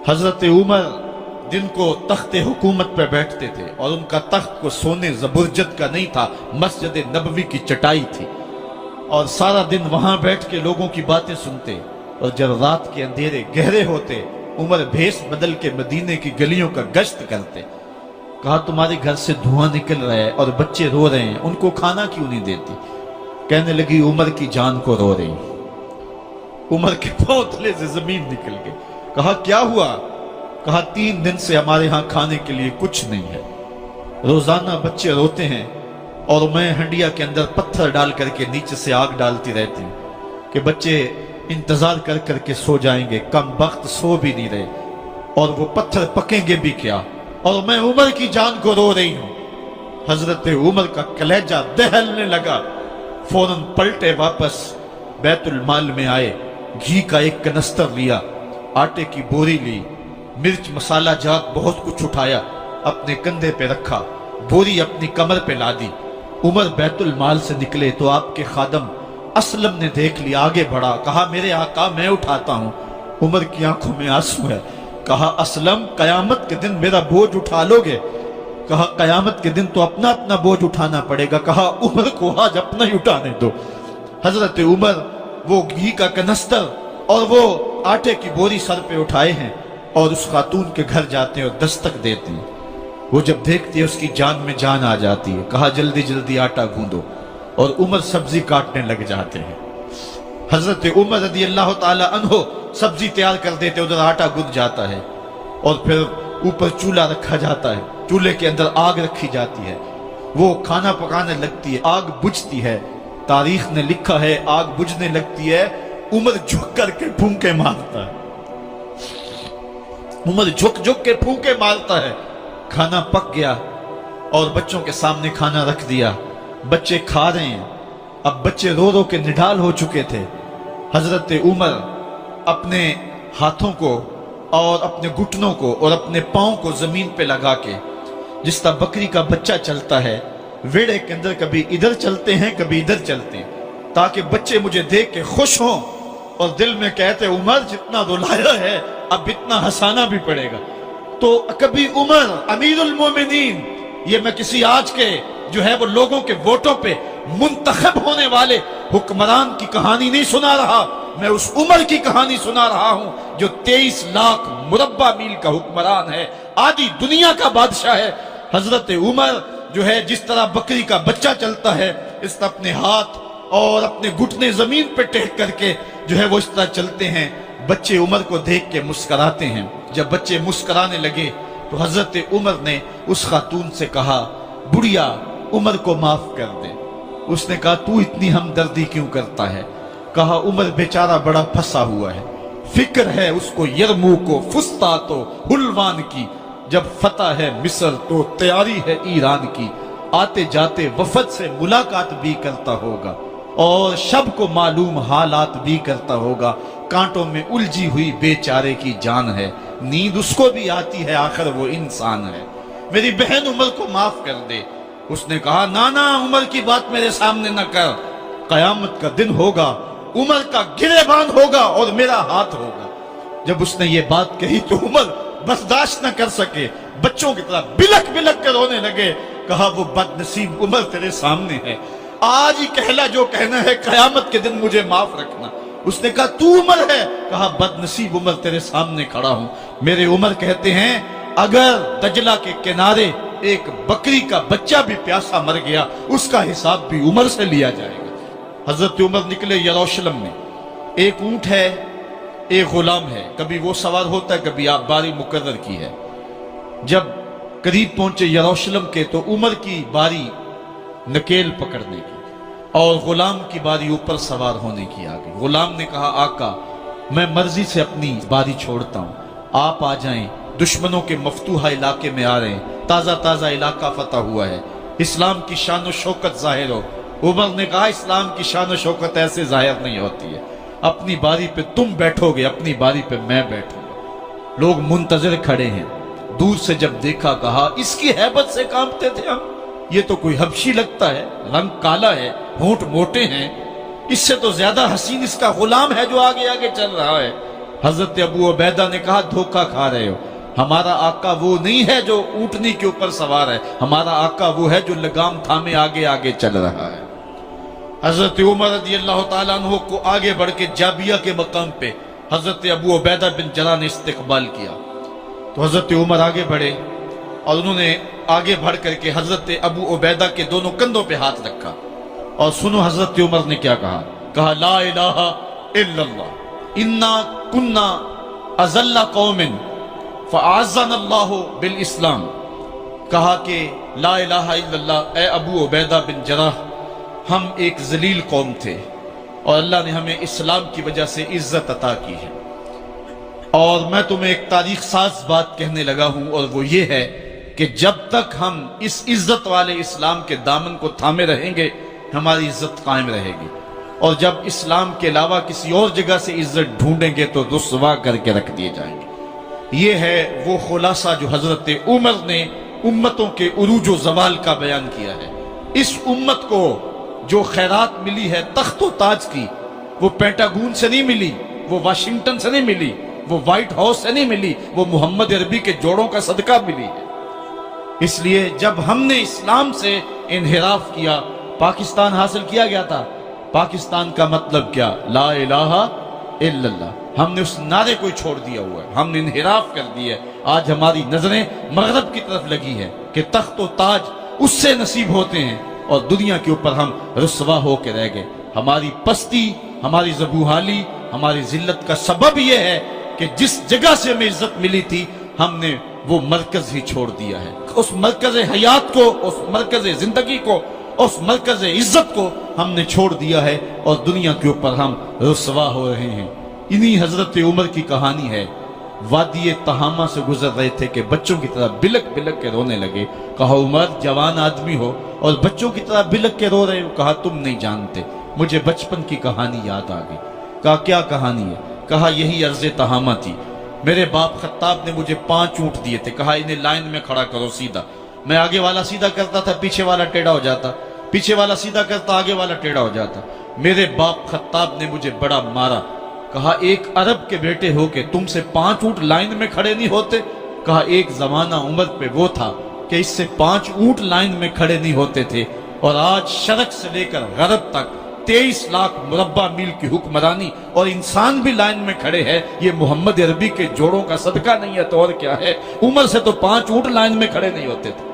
حضرت عمر दिन को तख्त हुकूमत पे बैठते थे और उनका तख्त को सोने जबरजद का नहीं था, मस्जिद नबवी की चटाई थी और सारा दिन वहां बैठ के लोगों की बातें सुनते। और जब रात के अंधेरे गहरे होते उमर भेष बदल के मदीने की गलियों का गश्त करते। कहा तुम्हारे घर से धुआं निकल रहा है और बच्चे रो रहे हैं, उनको खाना क्यों नहीं देती? कहने लगी उमर की जान को रो रही। उमर के पांव तले से जमीन निकल गई। कहा क्या हुआ? कहा 3 दिन से हमारे यहां खाने के लिए कुछ नहीं है, रोजाना बच्चे रोते हैं और मैं हंडिया के अंदर पत्थर डाल करके नीचे से आग डालती रहती हूं कि बच्चे इंतजार कर करके सो जाएंगे, कम वक्त सो भी नहीं रहे और वो पत्थर पकेंगे भी क्या, और मैं उमर की जान को रो रही हूं। हजरत उमर का कलेजा दहलने लगा। फौरन पलटे, वापस बैतुल माल में आए, घी का एक कनस्तर लिया, आटे की बोरी ली, मिर्च मसाला जात बहुत कुछ उठाया, अपने कंधे पे रखा, बोरी अपनी कमर पे लादी। उमर बैतुल माल से निकले तो आपके खादम असलम ने देख लिया, आगे बढ़ा, कहा मेरे आका मैं उठाता हूं। उमर की आंखों में आंसू है। कहा असलम कयामत के दिन मेरा बोझ उठा लोगे? कहा कयामत के दिन तो अपना अपना बोझ उठाना पड़ेगा। कहा उमर को आज अपना ही उठाने दो। हजरत उमर वो घी का कनस्तर और वो आटे की बोरी सर पे उठाए हैं और उस खातून के घर जाते हैं और दस्तक देते हैं। वो जब देखती है उसकी जान में जान आ जाती है। कहा जल्दी जल्दी आटा गूंदो, और उमर सब्जी काटने लग जाते हैं। हजरत उमर रज़ी अल्लाह ताला अन्हो सब्जी तैयार कर देते, उधर आटा गूंद जाता है और फिर ऊपर चूल्हा रखा जाता है, चूल्हे के अंदर आग रखी जाती है, वो खाना पकाने लगती है, आग बुझती है। तारीख ने लिखा है आग बुझने लगती है, उमर झुक करके फूंके मारता है। उमर झुक झुक के फूंके मारता है। खाना पक गया और बच्चों के सामने खाना रख दिया, बच्चे खा रहे हैं। अब बच्चे रो रो के निढाल हो चुके थे। हजरत उमर अपने हाथों को और अपने घुटनों को और अपने पांव को जमीन पे लगा के, जिस तरह बकरी का बच्चा चलता है वेड़े के अंदर, कभी इधर चलते हैं कभी इधर चलते हैं, ताकि बच्चे मुझे देख के खुश हों और दिल में कहते उमर जितना रुलाया है अब इतना हंसाना भी पड़ेगा। तो कभी उमर अमीरुल मोमिनीन, ये मैं किसी आज के जो है वो लोगों के वोटों पे मुंतखब होने वाले हुक्मरान की कहानी नहीं सुना रहा, मैं उस उमर की कहानी सुना रहा हूं जो 23 लाख मुरब्बा मील का हुक्मरान है, आधी दुनिया का बादशाह है। हजरत उमर जो है जिस तरह बकरी का बच्चा चलता है, इस तरह अपने हाथ और अपने घुटने जमीन पे टेक करके जो है वो इस तरह चलते हैं। बच्चे उमर को देख के मुस्कुराते हैं। जब बच्चे मुस्कुराने लगे तो हजरत उमर ने उस खातून से कहा बुढ़िया उमर को माफ कर दे। उसने कहा तू इतनी हमदर्दी क्यों करता है? कहा उमर बेचारा बड़ा फंसा हुआ है, फिक्र है उसको यरमूक को, फुस्तात हुलवान की, जब फतह है मिस्र तो तैयारी है ईरान की, आते जाते वफद से मुलाकात भी करता होगा और शब को मालूम हालात भी करता होगा, कांटों में उलझी हुई बेचारे की जान है, नींद उसको भी आती है, आखिर वो इंसान है, मेरी बहन उमर को माफ कर दे। उसने कहा नाना उमर की बात मेरे सामने न कर, कयामत का दिन होगा, उमर का गिरेबान होगा और मेरा हाथ होगा। जब उसने ये बात कही तो उमर बर्दाश्त न कर सके, बच्चों की तरह बिलक बिलक कर रोने लगे। कहा वो बदनसीब उमर तेरे सामने है, आज ही कहला जो कहना है, कयामत के दिन मुझे माफ रखना। उसने कहा तू उमर है? कहा बदनसीब उमर तेरे सामने खड़ा हूं। मेरे उमर कहते हैं अगर दजला के किनारे एक बकरी का बच्चा भी प्यासा मर गया उसका हिसाब भी उमर से लिया जाएगा। हजरत उमर निकले यरूशलेम में, एक ऊंट है एक गुलाम है, कभी वो सवार होता है कभी आप बारी मुकर्रर की है। जब करीब पहुंचे यरूशलेम के तो उमर की बारी नकेल पकड़ने की और गुलाम की बारी ऊपर सवार होने की आ गई। गुलाम ने कहा आका मैं मर्जी से अपनी बारी छोड़ता हूं, आप आ जाएं, दुश्मनों के मफतूहा इलाके में आ रहे हैं, ताजा ताजा इलाका फतह हुआ है, इस्लाम की शान और शौकत जाहिर हो। उमर ने कहा इस्लाम की शान और शौकत ऐसे जाहिर नहीं होती है, अपनी बारी पे तुम बैठोगे, अपनी बारी पे मैं बैठूंगा। लोग मुंतजर खड़े हैं, दूर से जब देखा कहा इसकी हैबत से कांपते थे हम, ये तो कोई हबशी लगता है, रंग काला है, होंठ मोटे हैं, इससे तो ज्यादा हसीन इसका गुलाम है जो आगे आगे चल रहा है। حضرت ابو عبیدہ نے کہا دھوکہ کھا رہے ہو، ہمارا آقا وہ نہیں ہے جو اونٹنی کے اوپر سوار ہے، ہمارا آقا وہ ہے جو لگام تھامے آگے آگے چل رہا ہے۔ حضرت عمر رضی اللہ تعالیٰ عنہ کو آگے بڑھ کے جابیہ کے مقام پہ حضرت ابو عبیدہ بن جراح نے استقبال کیا، تو حضرت عمر آگے بڑھے اور انہوں نے آگے بڑھ کر کے حضرت ابو عبیدہ کے دونوں کندھوں پہ ہاتھ رکھا، اور سنو حضرت عمر نے کیا کہا، کہا لا الہ الا اللہ انا کنا اذل قوم فاعزنا اللہ بالاسلام، کہا کہ لا الہ الا اللہ، اے ابو عبیدہ بن جراح، ہم ایک ذلیل قوم تھے اور اللہ نے ہمیں اسلام کی وجہ سے عزت عطا کی ہے۔ اور میں تمہیں ایک تاریخ ساز بات کہنے لگا ہوں، اور وہ یہ ہے کہ جب تک ہم اس عزت والے اسلام کے دامن کو تھامے رہیں گے ہماری عزت قائم رہے گی، اور جب اسلام کے علاوہ کسی اور جگہ سے عزت ڈھونڈیں گے تو رسوا کر کے رکھ دیے جائیں گے۔ یہ ہے وہ خلاصہ جو حضرت عمر نے امتوں کے عروج و زوال کا بیان کیا ہے۔ اس امت کو جو خیرات ملی ہے تخت و تاج کی، وہ پینٹاگون سے نہیں ملی، وہ واشنگٹن سے نہیں ملی، وہ وائٹ ہاؤس سے نہیں ملی، وہ محمد عربی کے جوڑوں کا صدقہ ملی ہے۔ اس لیے جب ہم نے اسلام سے انحراف کیا، پاکستان حاصل کیا گیا تھا، پاکستان کا مطلب کیا؟ لا الہ الا اللہ۔ ہم نے اس نعرے کو چھوڑ دیا ہوا ہے، ہم نے انحراف کر دیا ہے۔ آج ہماری نظریں مغرب کی طرف لگی ہے کہ تخت و تاج اس سے نصیب ہوتے ہیں، اور دنیا کے اوپر ہم رسوا ہو کے رہ گئے۔ ہماری پستی، ہماری زبوحالی، ہماری ذلت کا سبب یہ ہے کہ جس جگہ سے ہمیں عزت ملی تھی ہم نے وہ مرکز ہی چھوڑ دیا ہے۔ اس مرکز حیات کو، اس مرکز زندگی کو، اس مرکز عزت کو ہم نے چھوڑ دیا ہے، اور دنیا کے اوپر ہم رسوا ہو رہے ہیں۔ انہی حضرت عمر کی کہانی ہے۔ وادی تہامہ سے گزر رہے تھے کہ بچوں کی طرح بلک بلک کے رونے لگے۔ کہا عمر جوان آدمی ہو اور بچوں کی طرح بلک کے رو رہے ہو؟ کہا تم نہیں جانتے، مجھے بچپن کی کہانی یاد آ گئی۔ کہا کیا کہانی ہے؟ کہا یہی عرض تہامہ تھی، میرے باپ خطاب نے مجھے 5 اونٹ دیے تھے، کہا انہیں لائن میں کھڑا کرو سیدھا۔ میں آگے والا سیدھا کرتا تھا، پیچھے والا ٹیڑھا ہو جاتا، پیچھے والا سیدھا کرتا، آگے والا ٹیڑھا ہو جاتا۔ میرے باپ خطاب نے مجھے بڑا مارا۔ کہا ایک عرب کے بیٹے ہو کہ تم سے 5 اونٹ لائن میں کھڑے نہیں ہوتے؟ کہا ایک زمانہ عمر پہ وہ تھا کہ اس سے 5 اونٹ لائن میں کھڑے نہیں ہوتے تھے، اور آج شرق سے لے کر غرب تک 23 لاکھ مربع میل کی حکمرانی اور انسان بھی لائن میں کھڑے ہیں۔ یہ محمد عربی کے جوڑوں کا صدقہ نہیں ہے تو اور کیا ہے؟ عمر سے تو 5 اونٹ لائن میں کھڑے نہیں ہوتے تھے۔